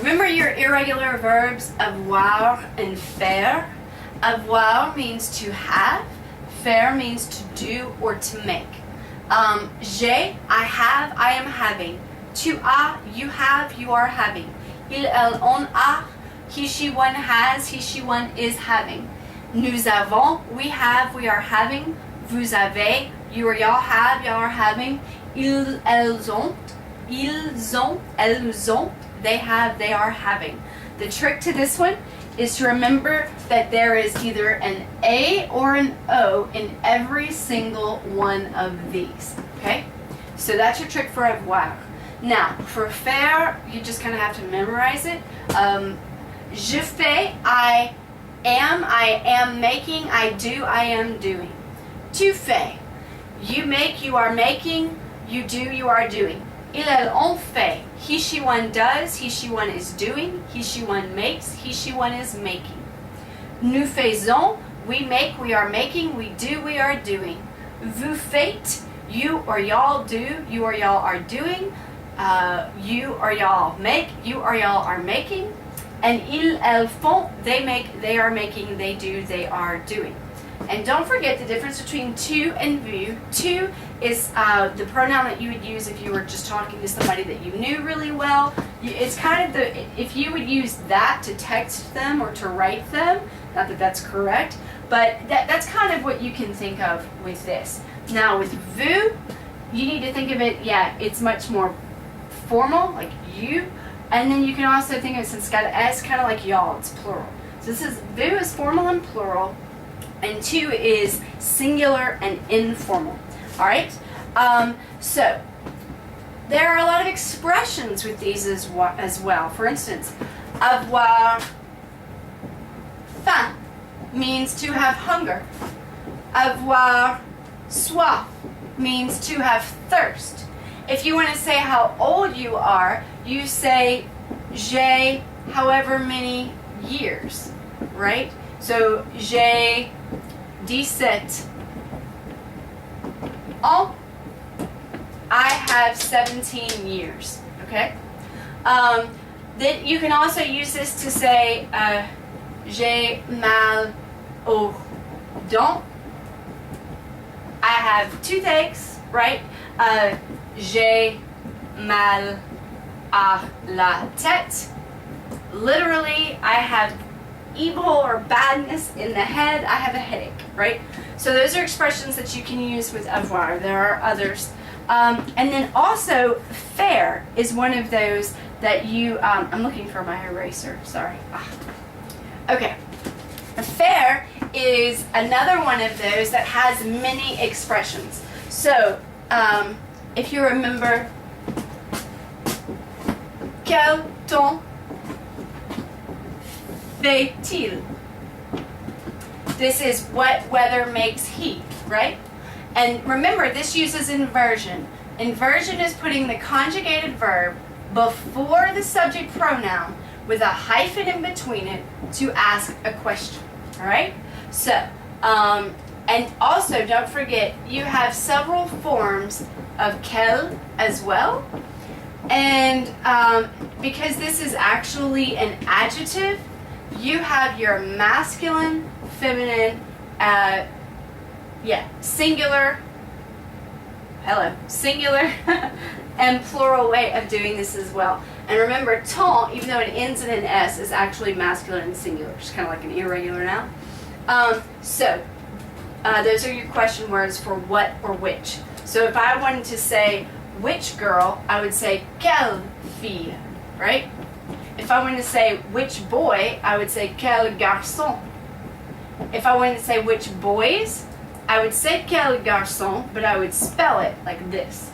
Remember your irregular verbs avoir and faire? Avoir means to have, faire means to do or to make. J'ai, I have, I am having. Tu as, you have, you are having. Il, elle, on a, he, she, one has, he, she, one is having. Nous avons, we have, we are having. Vous avez, you or y'all have, y'all are having. Ils, elles ont, elles ont, they have, they are having. The trick to this one is to remember that there is either an A or an O in every single one of these, okay? So that's your trick for avoir. Now, for faire, you just kind of have to memorize it. Je fais, I am making, I do, I am doing. Tu fais, you make, you are making, you do, you are doing. Il, elle, on fait, he, she, one does, he, she, one is doing, he, she, one makes, he, she, one is making. Nous faisons, we make, we are making, we do, we are doing. Vous faites, you or y'all do, you or y'all are doing. You or y'all make, you or y'all are making. And ils, elles font, they make, they are making, they do, they are doing. And don't forget the difference between tu and vous. Tu is the pronoun that you would use if you were just talking to somebody that you knew really well. It's kind of the, if you would use that to text them or to write them, not that that's correct, but that's kind of what you can think of with this. Now with vous, you need to think of it, yeah, it's much more formal, like you, and then you can also think of it, since it's got an S, kind of like y'all, it's plural. So this is, vous is formal and plural, and tu is singular and informal. All right? So there are a lot of expressions with these as well. For instance, avoir faim means to have hunger. Avoir soif means to have thirst. If you want to say how old you are, you say j'ai however many years, right? So j'ai 17 ans. I have 17 years, okay? Then you can also use this to say j'ai mal aux dents. I have toothaches, right? J'ai mal à la tête. Literally, I have evil or badness in the head. I have a headache, right? So those are expressions that you can use with avoir. There are others. And then also, faire is one of those that you, I'm looking for my eraser, sorry. Okay. Faire is another one of those that has many expressions. So, if you remember, quel temps fait-il? This is what weather makes he, right? And remember, this uses inversion. Inversion is putting the conjugated verb before the subject pronoun with a hyphen in between it to ask a question, all right? So, and also don't forget, you have several forms of quel as well. And because this is actually an adjective, you have your masculine, feminine, singular, singular and plural way of doing this as well. And remember, temps, even though it ends in an S, is actually masculine and singular, just kind of like an irregular noun. So those are your question words for what or which. So if I wanted to say which girl, I would say quelle fille, right? If I wanted to say which boy, I would say quel garçon. If I wanted to say which boys, I would say quel garçon, but I would spell it like this.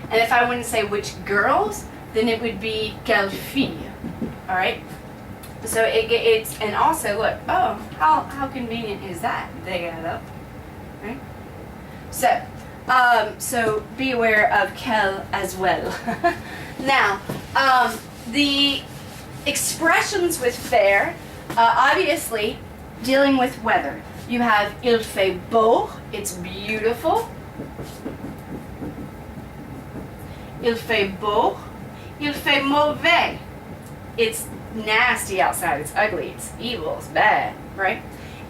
And if I wanted to say which girls, then it would be quelle fille. All right? So it's, and also look, oh, how convenient is that? They add up, right? So be aware of quelle as well. Now, the expressions with faire, obviously dealing with weather. You have il fait beau, it's beautiful. Il fait beau. Il fait mauvais, it's nasty outside. It's ugly. It's evil. It's bad, right?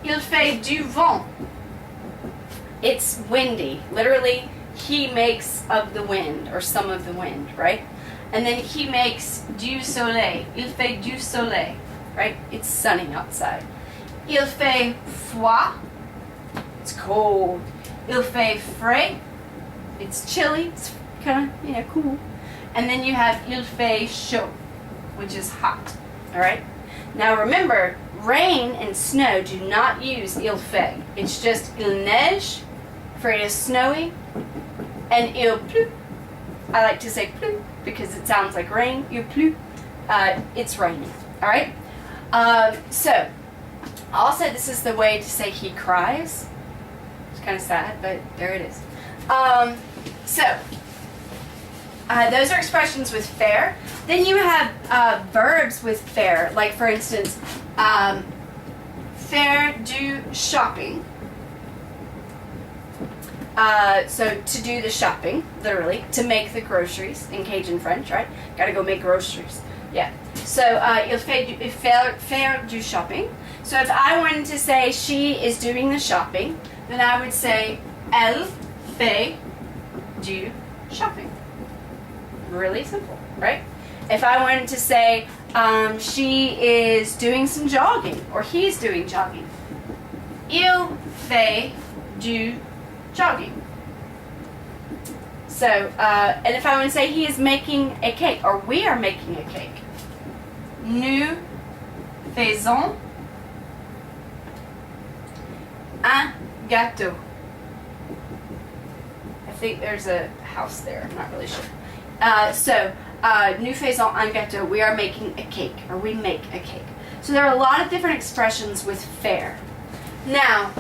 Il fait du vent. It's windy. Literally, he makes of the wind, or some of the wind, right? And then he makes du soleil. Il fait du soleil, right? It's sunny outside. Il fait froid. It's cold. Il fait frais. It's chilly. It's kind of, cool. And then you have il fait chaud, which is hot. All right? Now remember, rain and snow do not use il fait. It's just il neige, for it is snowy, and il pleut. I like to say pleut because it sounds like rain. Il pleut. It's raining. All right? So, also this is the way to say he cries. It's kind of sad, but there it is. Those are expressions with faire. Then you have verbs with faire, like for instance, faire du shopping. So to do the shopping, literally, to make the groceries in Cajun French, right? Gotta go make groceries. Yeah. So il fait faire du shopping. So if I wanted to say she is doing the shopping, then I would say elle fait du shopping. Really simple, right? If I wanted to say she is doing some jogging, or he's doing jogging, il fait du jogging. So, and if I want to say he is making a cake, or we are making a cake, nous faisons un gâteau. I think there's a house there, I'm not really sure. Nous faisons un gâteau. We are making a cake, or we make a cake. So there are a lot of different expressions with faire. Now,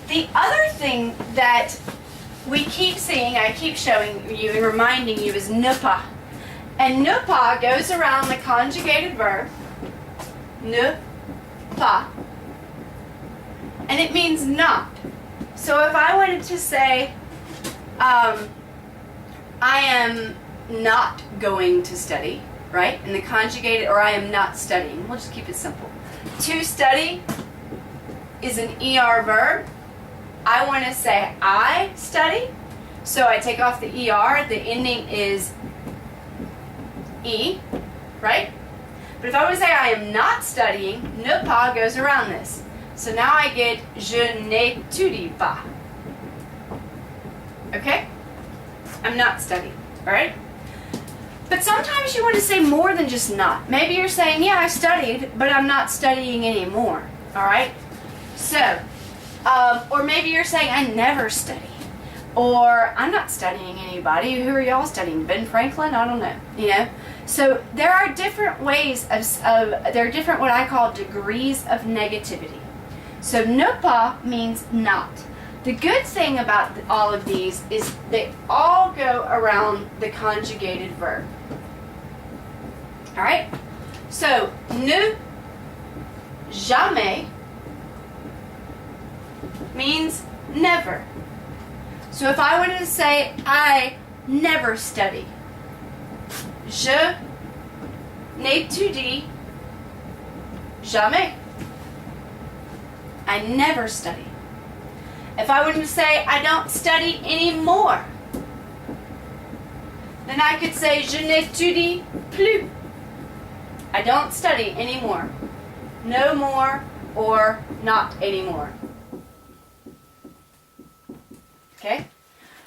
the other thing that we keep seeing, I keep showing you and reminding you, is ne pas. And ne pas goes around the conjugated verb, ne pas, and it means not. So if I wanted to say, I am not going to study, right? And the conjugated, or I am not studying. We'll just keep it simple. To study is an ER verb. I want to say I study, so I take off the ER. The ending is E, right? But if I want to say I am not studying, ne pas goes around this. So now I get je n'étudie pas. Okay? I'm not studying, all right? But sometimes you want to say more than just not. Maybe you're saying, yeah, I studied, but I'm not studying anymore, all right? So, or maybe you're saying, I never study. Or, I'm not studying anybody. Who are y'all studying? Ben Franklin? I don't know, So, there are different ways there are different what I call degrees of negativity. So, ne pas means not. The good thing about all of these is they all go around the conjugated verb. All right? So, ne jamais means never. So if I wanted to say, I never study, je n'étudie jamais. I never study. If I wanted to say, I don't study anymore, then I could say, je n'étudie plus. I don't study anymore. No more or not anymore. Okay?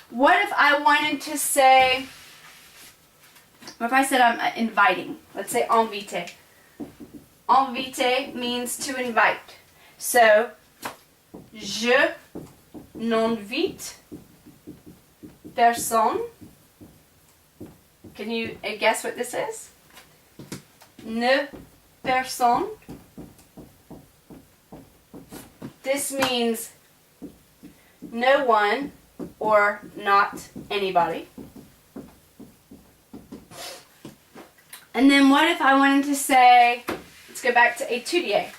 What if I wanted to say, what if I said I'm inviting? Let's say inviter. Inviter means to invite. So, je n'invite personne. Can you guess what this is? Ne personne. This means no one or not anybody. And then what if I wanted to say, let's go back to étudier.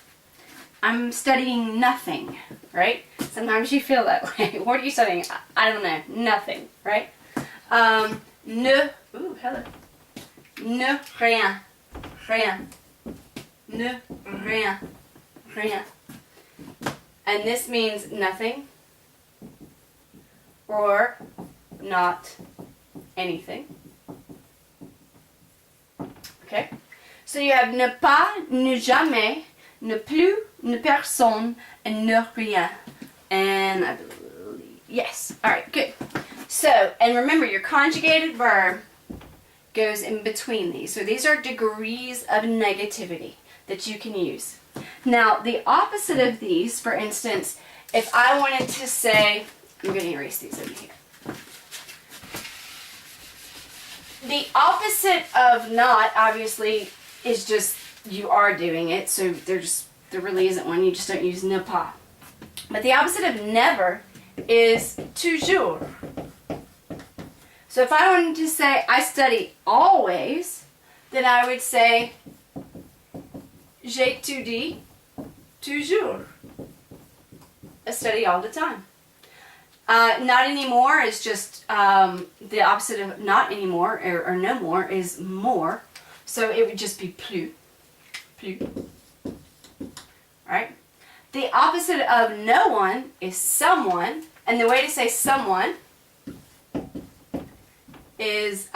I'm studying nothing, right? Sometimes you feel that way. What are you studying? I don't know. Nothing, right? Ne, ooh, hello. Ne rien. rien. Ne, rien, rien. And this means nothing or not anything. Okay? So you have ne pas, ne jamais, ne plus, ne personne, and ne rien. And I believe, yes. All right, good. So, and remember your conjugated verb goes in between these. So these are degrees of negativity that you can use. Now, the opposite of these, for instance, if I wanted to say, I'm going to erase these over here. The opposite of not, obviously, is just you are doing it. So there really isn't one. You just don't use ne pas. But the opposite of never is toujours. So if I wanted to say I study always, then I would say j'étudie toujours. I study all the time. Not anymore is just the opposite of not anymore or no more is more. So it would just be plus. Plus. Right? The opposite of no one is someone. And the way to say someone is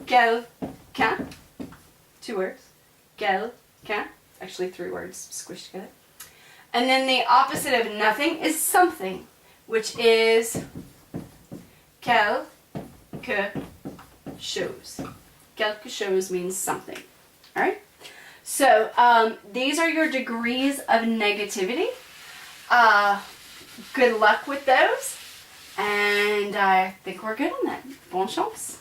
quelqu'un. 2 words. Quelqu'un. Actually 3 words squished together. And then the opposite of nothing is something, which is quelque chose. Quelque chose means something. Alright? So, these are your degrees of negativity. Good luck with those. And I think we're good on that. Bonne chance.